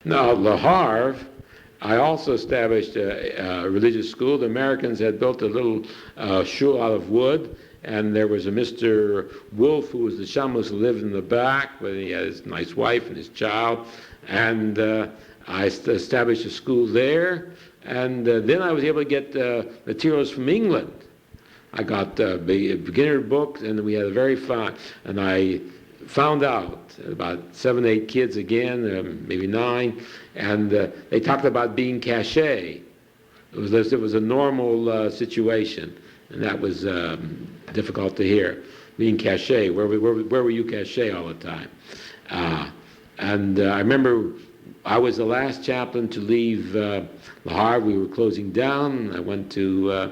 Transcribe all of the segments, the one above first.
Now, Le Havre, I also established a religious school. The Americans had built a little shul out of wood, and there was a Mr. Wolf, who was the shamus, who lived in the back, where he had his nice wife and his child, and I established a school there, and then I was able to get materials from England. I got beginner books, and we had a very fine, and I found out about 7, 8 kids again, maybe 9, and they talked about being cachet. It was a normal situation, and that was difficult to hear. Being cachet, where were you cachet all the time? And I remember I was the last chaplain to leave Le Havre. We were closing down. I went to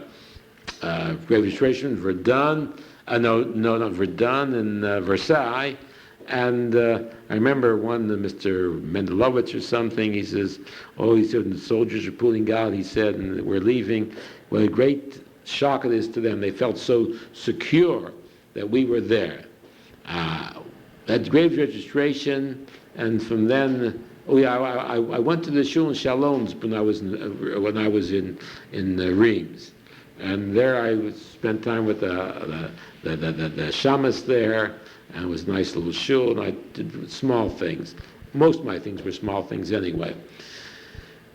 registration, Verdun. Not Verdun, in Versailles. And I remember one, Mr. Mendelovitch or something, he says, he said, the soldiers are pulling out, he said, and we're leaving. What a great shock it is to them. They felt so secure that we were there. That grave registration, and from then, I went to the shul in Chalons when I was in Reims. And there I spent time with the shamus there, and it was a nice little shul, and I did small things. Most of my things were small things anyway.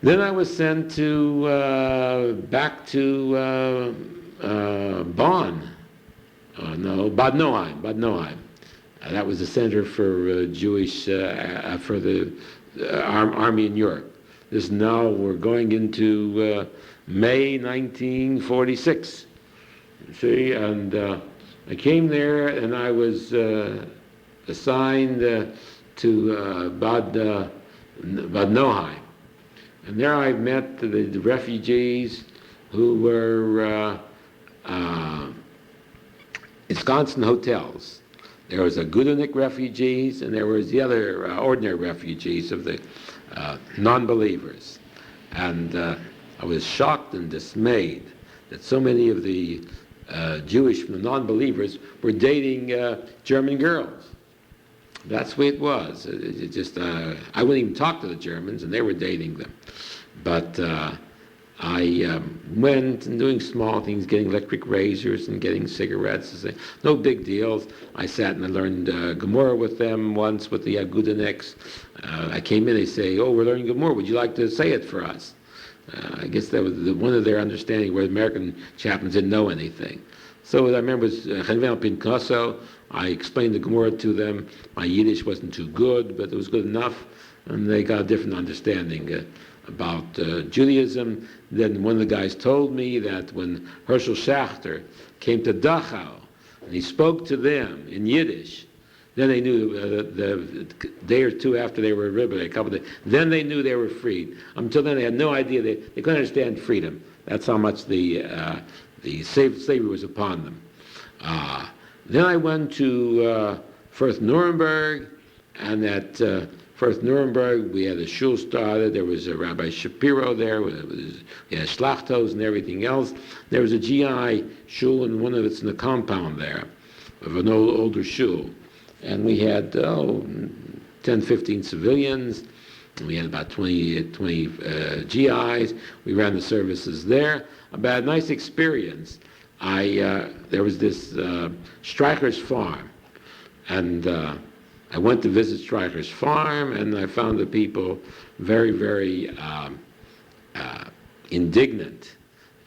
Then I was sent back to Bonn. Bad Nauheim. That was the center for Jewish, for the army in Europe. This now we're going into May 1946. See, and I came there, and I was assigned to Bad Nauheim. And there I met the refugees who were ensconced in hotels. There was a Gudenik refugees, and there was the other ordinary refugees of the non-believers. And I was shocked and dismayed that so many of the Jewish from the non-believers were dating German girls. That's the way it was. It just I wouldn't even talk to the Germans, and they were dating them. But I went and doing small things, getting electric razors and getting cigarettes. No big deals. I sat and I learned Gemara with them once with the Gudeniks. I came in, they say, we're learning Gemara. Would you like to say it for us? I guess that was one of their understanding where American chaplains didn't know anything. So what I remember was Chenvel Pinkaso. I explained the Gemara to them. My Yiddish wasn't too good, but it was good enough, and they got a different understanding about Judaism. Then one of the guys told me that when Herschel Schachter came to Dachau and he spoke to them in Yiddish, then they knew the day or two after they were liberated, a couple of days, then they knew they were freed. Until then, they had no idea. They couldn't understand freedom. That's how much the slavery was upon them. Then I went to Firth Nuremberg, and at Firth Nuremberg, we had a shul started. There was a Rabbi Shapiro there. We had Schlachtos and everything else. There was a GI shul, and one of it's in the compound there, of an older shul. And we had 10, 15 civilians. We had about 20 GIs. We ran the services there. About a nice experience. There was this Streicher's farm, and I went to visit Streicher's farm, and I found the people very, very indignant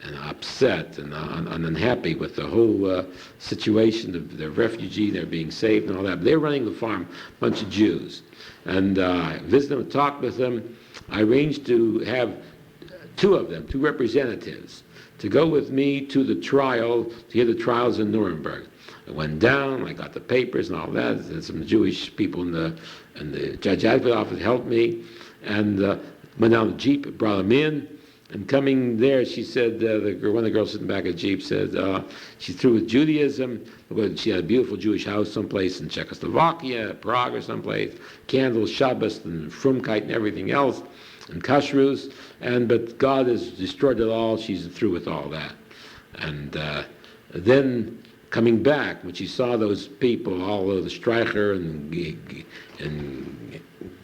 and upset and unhappy with the whole situation of the refugee, they're being saved and all that. But they were running the farm, a bunch of Jews. And I visited them, talked with them. I arranged to have two representatives, to go with me to the trial, to hear the trials in Nuremberg. I went down, I got the papers and all that, and some Jewish people in the judge advocate office helped me, and went down the Jeep, brought them in, and coming there, she said, one of the girls sitting back of the Jeep said, she's through with Judaism. She had a beautiful Jewish house someplace in Czechoslovakia, Prague or someplace, candles, Shabbos, and Frumkeit and everything else, and kashrus, but God has destroyed it all. She's through with all that. And then coming back, when she saw those people, all of the Streicher and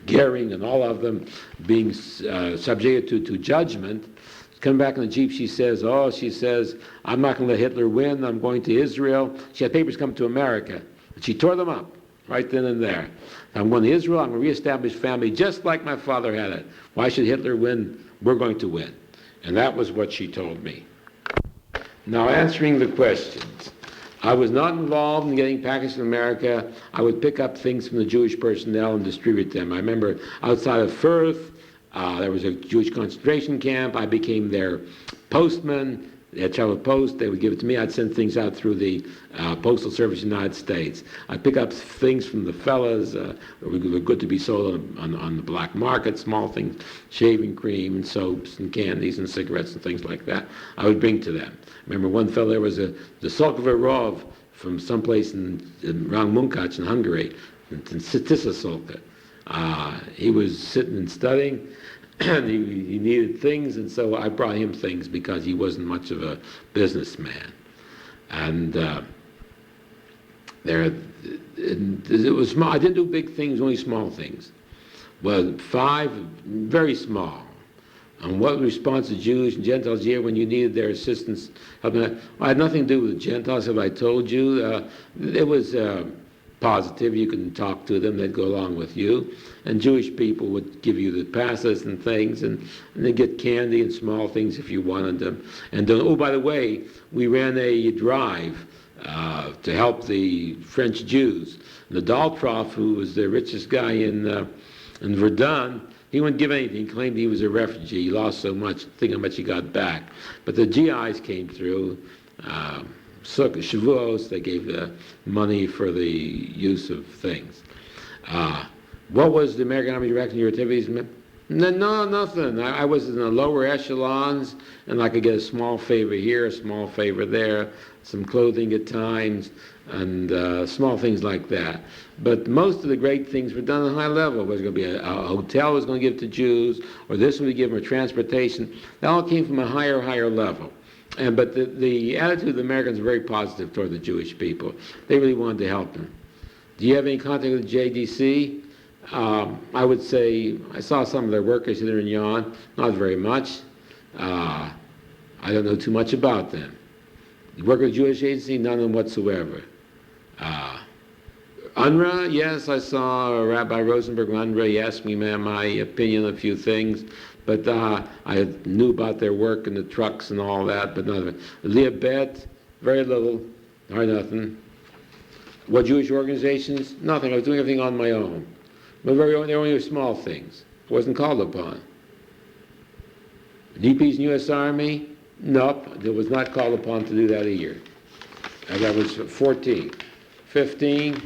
Gehring and all of them being subjected to judgment. Come back in the Jeep, she says, I'm not going to let Hitler win, I'm going to Israel. She had papers come to America, and she tore them up right then and there. I'm going to Israel, I'm going to reestablish family just like my father had it. Why should Hitler win? We're going to win. And that was what she told me. Now, answering the questions. I was not involved in getting packages from America. I would pick up things from the Jewish personnel and distribute them. I remember outside of Firth, there was a Jewish concentration camp. I became their postman. They had traveled post. They would give it to me. I'd send things out through the Postal Service of the United States. I'd pick up things from the fellas that were good to be sold on the black market, small things, shaving cream and soaps and candies and cigarettes and things like that. I would bring to them. I remember one fellow, there was the Solkova from someplace around Munkac in Hungary, in Tissa. He was sitting and studying, and he needed things, and so I brought him things because he wasn't much of a businessman. And it was small. I didn't do big things, only small things. Well, 5 very small. And what response the Jews and Gentiles here when you needed their assistance? I had nothing to do with the Gentiles, as I told you. It was positive. You can talk to them. They'd go along with you. And Jewish people would give you the passes and things, and they'd get candy and small things if you wanted them. And oh, by the way, we ran a drive to help the French Jews. The Daltroff, who was the richest guy in Verdun, he wouldn't give anything. He claimed he was a refugee. He lost so much. Think how much he got back. But the GIs came through. Shavuos, they gave money for the use of things. What was the American Army reaction to your activities? No, nothing. I was in the lower echelons, and I could get a small favor here, a small favor there, some clothing at times, and small things like that. But most of the great things were done at a high level. Was going to be a hotel was going to give to Jews, or this would give them a transportation. That all came from a higher level. But the attitude of the Americans was very positive toward the Jewish people. They really wanted to help them. Do you have any contact with the JDC? I would say I saw some of their workers here in Yon, not very much. I don't know too much about them. You work with the Jewish agency? None of them whatsoever. UNRWA, yes, I saw Rabbi Rosenberg from UNRWA. He asked me my opinion on a few things, but I knew about their work and the trucks and all that, but none of it. Liabet, very little, or nothing. What Jewish organizations? Nothing. I was doing everything on my own. But they were only small things. I wasn't called upon. DP's in U.S. Army? Nope. I was not called upon to do that either. And I was 14. 15,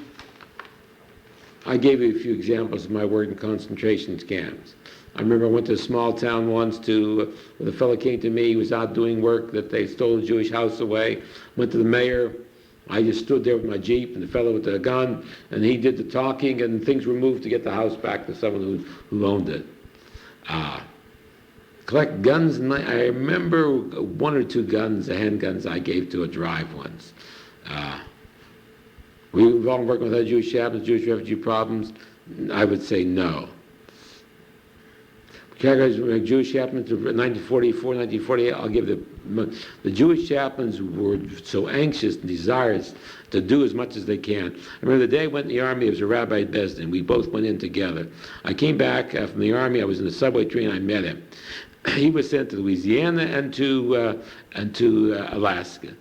I gave you a few examples of my work in concentration camps. I remember I went to a small town once where the fellow came to me. He was out doing work that they stole a Jewish house away. Went to the mayor. I just stood there with my Jeep and the fellow with the gun, and he did the talking, and things were moved to get the house back to someone who owned it. Collect guns, and I remember 1 or 2 guns, the handguns I gave to a drive once. Were you involved in working with other Jewish chaplains, Jewish refugee problems? I would say no. Jewish chaplains of 1944, 1948, I'll give the Jewish chaplains were so anxious and desirous to do as much as they can. I remember the day I went in the Army, it was a Rabbi Besdin. We both went in together. I came back from the Army, I was in the subway train, I met him. He was sent to Louisiana and to Alaska.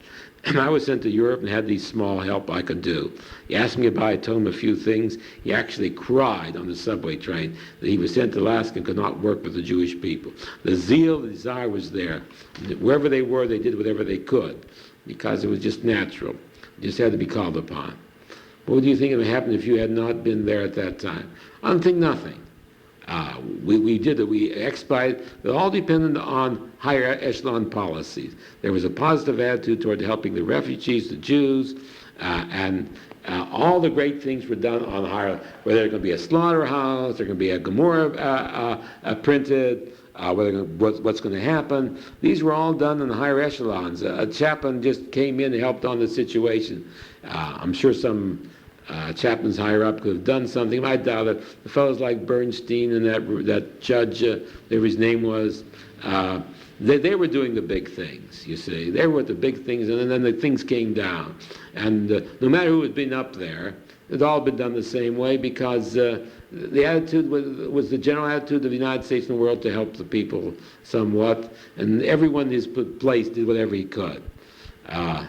And I was sent to Europe and had these small help I could do. He asked me about it, I told him a few things. He actually cried on the subway train that he was sent to Alaska and could not work with the Jewish people. The zeal, the desire was there. Wherever they were, they did whatever they could because it was just natural. You just had to be called upon. What do you think would happen if you had not been there at that time? I don't think nothing. We did it. We expedited. It all depended on higher echelon policies. There was a positive attitude toward helping the refugees, the Jews, and all the great things were done on higher. Whether there's going to be a slaughterhouse, there's going to be a Gomorrah printed, what's going to happen. These were all done in the higher echelons. A chaplain just came in and helped on the situation. I'm sure some chaplains higher up could have done something. I doubt it. The fellows like Bernstein and that judge, whatever his name was, they were doing the big things, you see. They were the big things, and then the things came down. And no matter who had been up there, it had all been done the same way, because the attitude was the general attitude of the United States and the world to help the people somewhat, and everyone in his place did whatever he could. I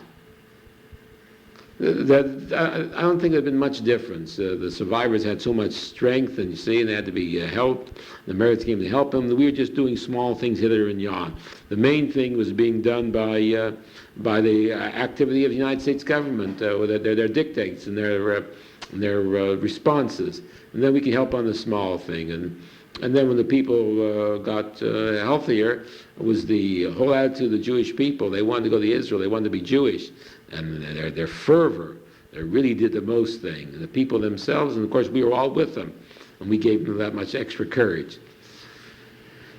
don't think there'd been much difference. The survivors had so much strength, and you see, and they had to be helped. The Americans came to help them. We were just doing small things hither and yon. The main thing was being done by the activity of the United States government, with their dictates and their responses. And then we could help on the small thing. And then when the people got healthier, it was the whole attitude of the Jewish people. They wanted to go to Israel. They wanted to be Jewish. And their fervor, they really did the most thing. And the people themselves, and of course we were all with them, and we gave them that much extra courage.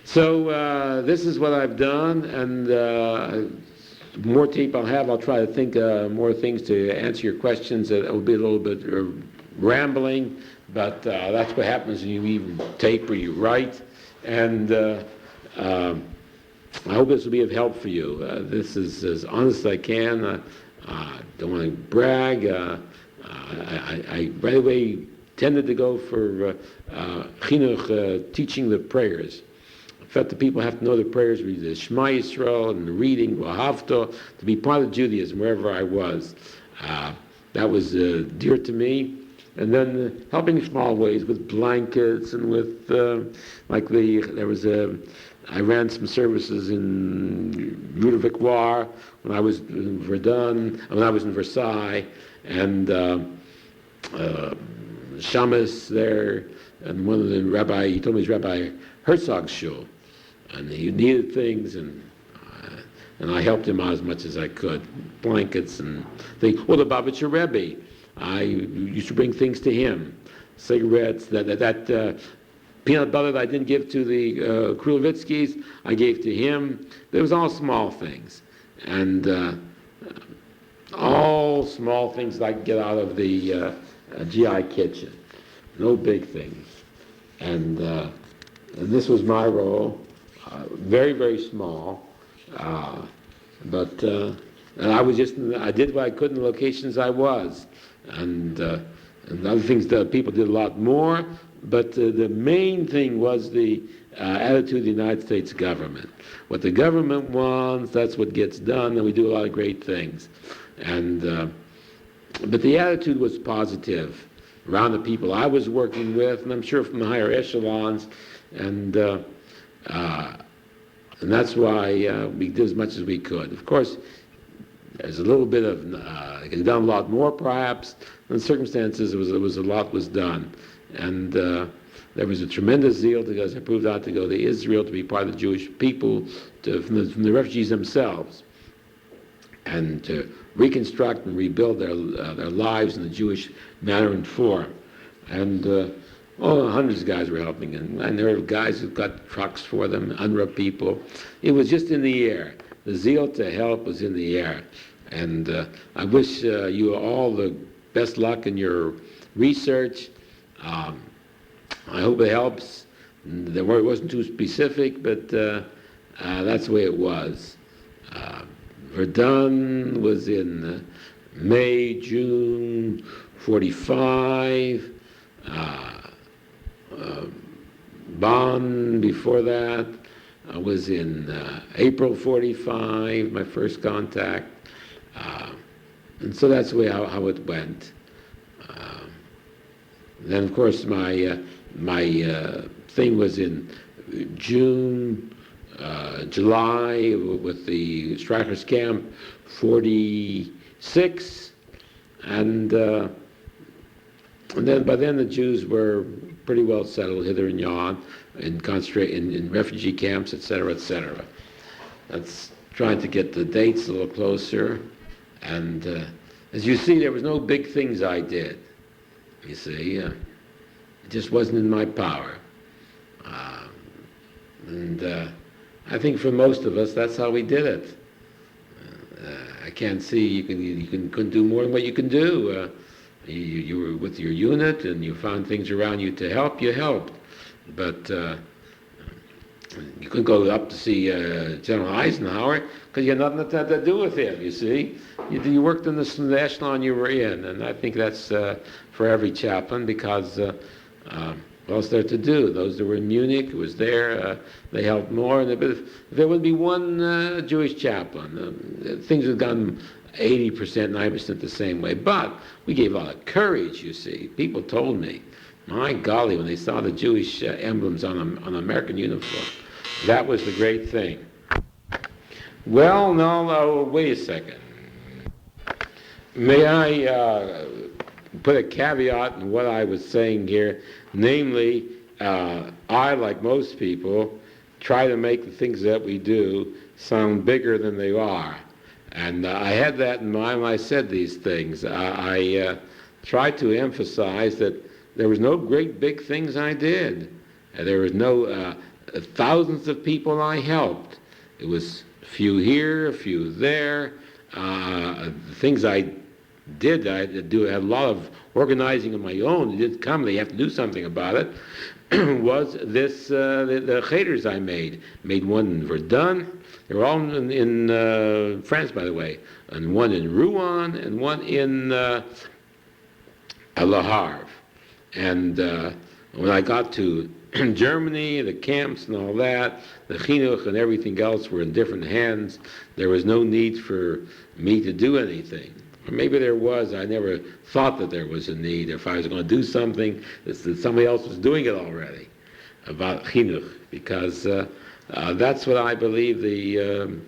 So this is what I've done, and more tape I'll have. I'll try to think more things to answer your questions. It will be a little bit rambling, but that's what happens when you even tape or you write. And I hope this will be of help for you. This is as honest as I can. Don't want to brag. I right away tended to go for chinuch, teaching the prayers. I felt the people have to know the prayers, read the Shema Yisrael and the reading, Wahavto, to be part of Judaism wherever I was. That was dear to me. And then helping in small ways with blankets and with I ran some services in Rue de Victoire when I was in Verdun, when I was in Versailles, and Shamus there, and one of the rabbi, he told me it was Rabbi Herzog's shul, and he needed things, and I helped him out as much as I could, blankets and things. Well, the Babitcher Rebbe, I used to bring things to him, cigarettes, that peanut butter that I didn't give to the Krulevitskis, I gave to him. It was all small things. And all small things that I could get out of the GI kitchen. No big things. And this was my role. Very, very small. But I did what I could in the locations I was. And other things that people did a lot more. But the main thing was the attitude of the United States government. What the government wants, that's what gets done, and we do a lot of great things. But the attitude was positive around the people I was working with, and I'm sure from the higher echelons, and that's why we did as much as we could. Of course, there's a little bit of, I could have done a lot more perhaps. In circumstances, it was a lot was done. And there was a tremendous zeal, because I proved out to go to Israel to be part of the Jewish people, from the refugees themselves, and to reconstruct and rebuild their lives in the Jewish manner and form. And hundreds of guys were helping, and I heard of guys who got trucks for them, UNRWA people. It was just in the air. The zeal to help was in the air. And I wish you all the best luck in your research. I hope it helps. It wasn't too specific, but that's the way it was. Verdun was in May, June 45. Bonn before that was in April 45, my first contact. And so that's the way how it went. Then, of course, my thing was in June, July with the Strikers Camp 46, and then by then the Jews were pretty well settled hither and yon, in refugee camps, etc., etc. That's trying to get the dates a little closer, and as you see, there was no big things I did. You see, it just wasn't in my power. And I think for most of us, that's how we did it. I can't see you couldn't do more than what you can do. You were with your unit and you found things around you to help, you helped. But you couldn't go up to see General Eisenhower because you had nothing to do with him, you see. You worked in the echelon you were in, and I think that's for every chaplain because what else there to do? Those that were in Munich, who was there, they helped more. And if there would be one Jewish chaplain, things would have gone 80%, 90% the same way. But we gave a lot of courage, you see. People told me, my golly, when they saw the Jewish emblems on an American uniform, that was the great thing. Well, no, wait a second. May I put a caveat in what I was saying here? Namely, I, like most people, try to make the things that we do sound bigger than they are. And I had that in mind when I said these things. I tried to emphasize that there was no great big things I did. There was no thousands of people I helped. It was a few here, a few there. Things I did, I had a lot of organizing of my own. It didn't come, they have to do something about it. Was this, the cheters I made. Made one in Verdun. They were all in France, by the way. And one in Rouen, and one in Le Havre. And when I got to Germany, the camps and all that, the chinuch and everything else were in different hands. There was no need for me to do anything. Or maybe there was. I never thought that there was a need. If I was going to do something, that somebody else was doing it already about chinuch, because that's what I believe the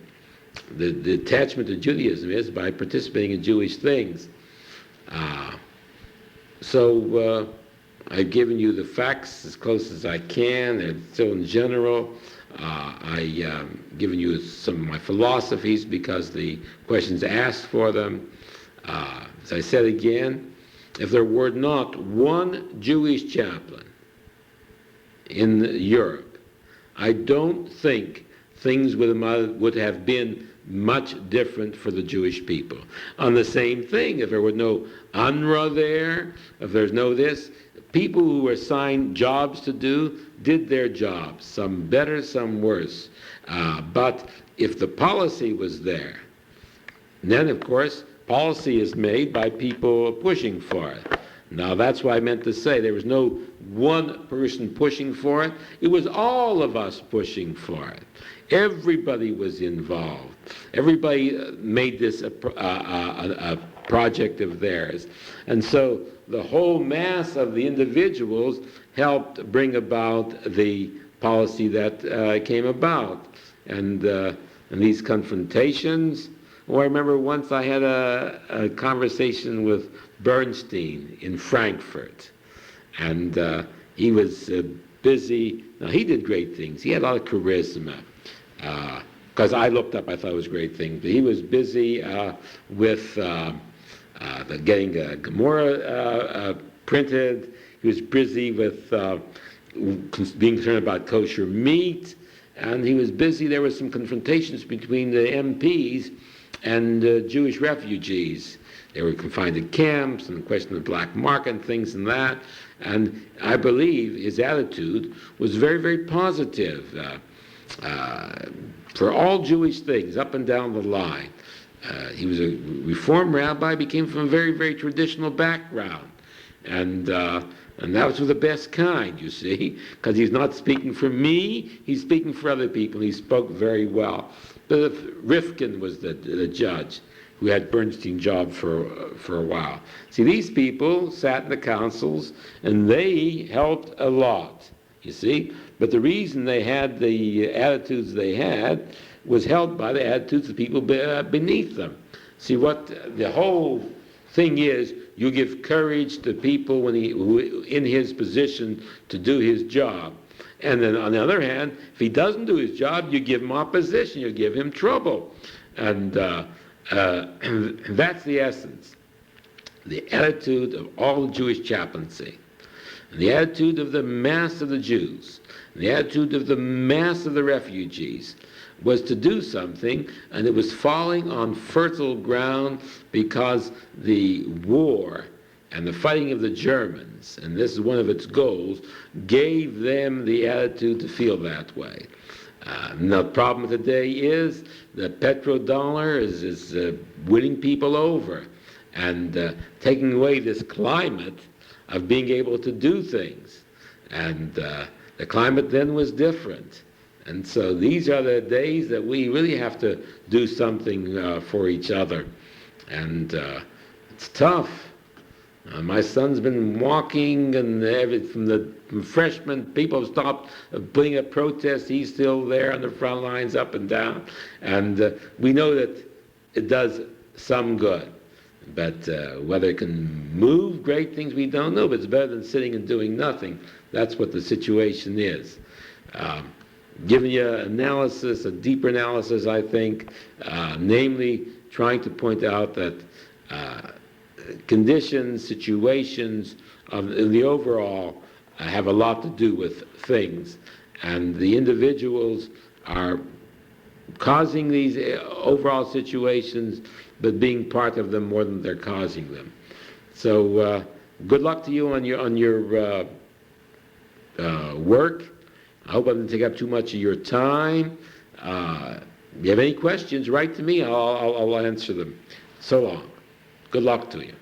attachment to Judaism is, by participating in Jewish things. So I've given you the facts as close as I can, and still in general. I've given you some of my philosophies because the questions asked for them. As I said again, if there were not one Jewish chaplain in Europe, I don't think things would have been much different for the Jewish people. On the same thing, if there were no UNRWA there, if there's no this, people who were assigned jobs to do did their jobs, some better, some worse. But if the policy was there, then of course policy is made by people pushing for it. Now that's what I meant to say. There was no one person pushing for it. It was all of us pushing for it. Everybody was involved. Everybody made this a project of theirs. And so the whole mass of the individuals helped bring about the policy that came about. And these confrontations, I remember once I had a conversation with Bernstein in Frankfurt, and he was busy. Now, he did great things. He had a lot of charisma. Because I looked up, I thought it was a great thing. But he was busy with getting a Gemara printed. He was busy with being concerned about kosher meat. And he was busy. There were some confrontations between the MPs and Jewish refugees. They were confined to camps, and the question of the black market and things and that. And I believe his attitude was very, very positive for all Jewish things, up and down the line. He was a Reform rabbi, became from a very, very traditional background. And that was the best kind, you see, because he's not speaking for me, he's speaking for other people. He spoke very well. But Rifkin was the judge who had Bernstein's job for a while. See, these people sat in the councils, and they helped a lot, you see. But the reason they had the attitudes they had was held by the attitudes of people beneath them. See, what the whole thing is, you give courage to people who in his position to do his job. And then on the other hand, if he doesn't do his job, you give him opposition, you give him trouble. And that's the essence. The attitude of all Jewish chaplaincy, and the attitude of the mass of the Jews, and the attitude of the mass of the refugees was to do something, and it was falling on fertile ground because the war and the fighting of the Germans, and this is one of its goals, gave them the attitude to feel that way. Now, the problem today is the petrodollar is winning people over and taking away this climate of being able to do things. And the climate then was different. And so these are the days that we really have to do something for each other. And it's tough. My son's been walking, and from freshmen, people have stopped putting up protests. He's still there on the front lines, up and down. And we know that it does some good. But whether it can move great things, we don't know. But it's better than sitting and doing nothing. That's what the situation is. Giving you analysis, a deeper analysis, I think, namely trying to point out that conditions, situations in the overall have a lot to do with things, and the individuals are causing these overall situations, but being part of them more than they're causing them. So good luck to you on your work. I hope I didn't take up too much of your time. If you have any questions, write to me. I'll answer them. So long. Good luck to you.